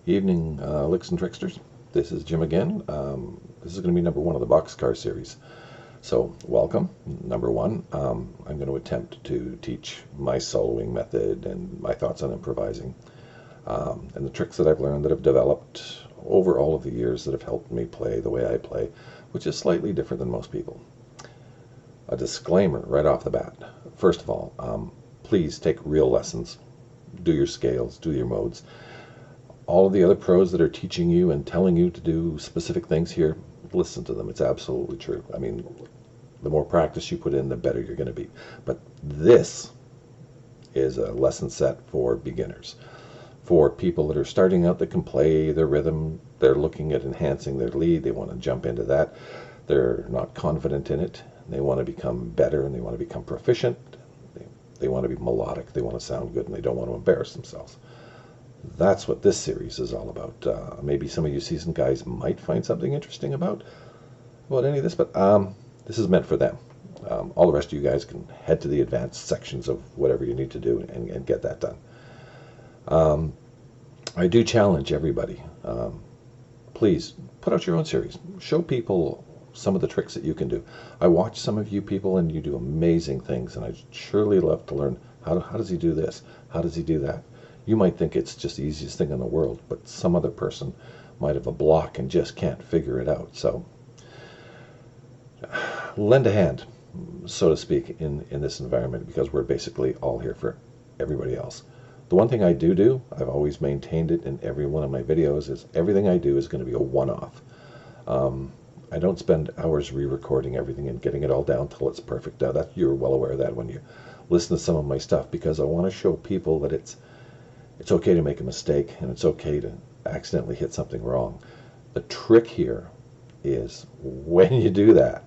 Evening, licks and tricksters. This is Jim again. This is going to be number one of the BoxCar series. So welcome, number one. I'm going to attempt to teach my soloing method and my thoughts on improvising, and the tricks that I've learned that have developed over all of the years that have helped me play the way I play, which is slightly different than most people. A disclaimer right off the bat. First of all, please take real lessons. Do your scales, do your modes. All of the other pros that are teaching you and telling you to do specific things here, listen to them. It's absolutely true. I mean, the more practice you put in, the better you're going to be. But this is a lesson set for beginners. For people that are starting out that can play their rhythm, they're looking at enhancing their lead, they want to jump into that. They're not confident in it. They want to become better and they want to become proficient. They want to be melodic. They want to sound good and they don't want to embarrass themselves. That's what this series is all about. Maybe some of you seasoned guys might find something interesting about any of this, but this is meant for them. All the rest of you guys can head to the advanced sections of whatever you need to do and get that done. I do challenge everybody. Please put out your own series. Show people some of the tricks that you can do. I watch some of you people and you do amazing things, and I'd surely love to learn how does he do this? How does he do that? You might think it's just the easiest thing in the world, but some other person might have a block and just can't figure it out. So lend a hand, so to speak, in this environment, because we're basically all here for everybody else. The one thing I do, I've always maintained it in every one of my videos, is everything I do is going to be a one-off. I don't spend hours re-recording everything and getting it all down till it's perfect. Now, that you're well aware of that when you listen to some of my stuff, because I want to show people that it's okay to make a mistake and it's okay to accidentally hit something wrong. The trick here is when you do that,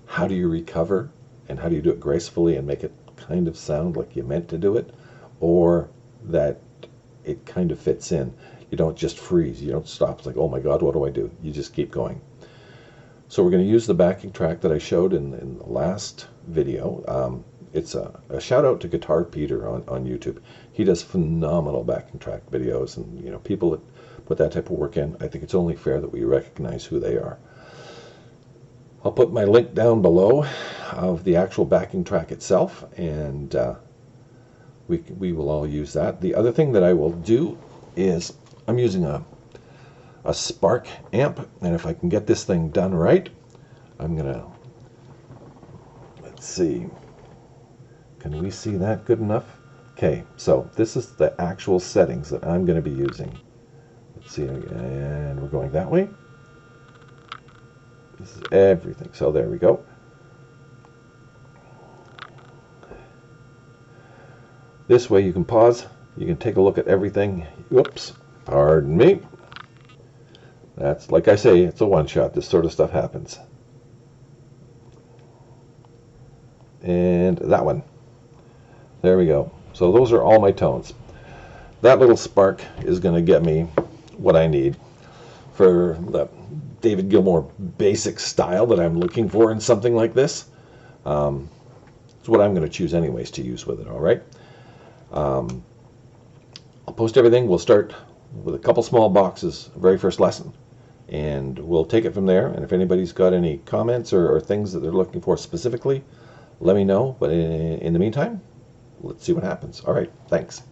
how do you recover and how do you do it gracefully and make it kind of sound like you meant to do it, or that it kind of fits in. You don't just freeze. You don't stop. It's like, oh my God, what do I do? You just keep going. So we're going to use the backing track that I showed in the last video. It's a shout out to Guitar Peter on YouTube. He does phenomenal backing track videos, and people that put that type of work in, I think it's only fair that we recognize who they are. I'll put my link down below of the actual backing track itself, and we will all use that. The other thing that I will do is I'm using a Spark amp, and if I can get this thing done right, I'm gonna, let's see, can we see that good enough? Okay, so this is the actual settings that I'm going to be using. Let's see, and we're going that way. This is everything. So there we go. This way you can pause. You can take a look at everything. Whoops, pardon me. That's, like I say, it's a one-shot. This sort of stuff happens. And that one. There we go. So those are all my tones. That little spark is going to get me what I need for the David Gilmour basic style that I'm looking for in something like this. It's what I'm going to choose anyways to use with it, all right? I'll post everything. We'll start with a couple small boxes, very first lesson, and we'll take it from there. And if anybody's got any comments or things that they're looking for specifically, let me know. But in the meantime, let's see what happens. All right, thanks.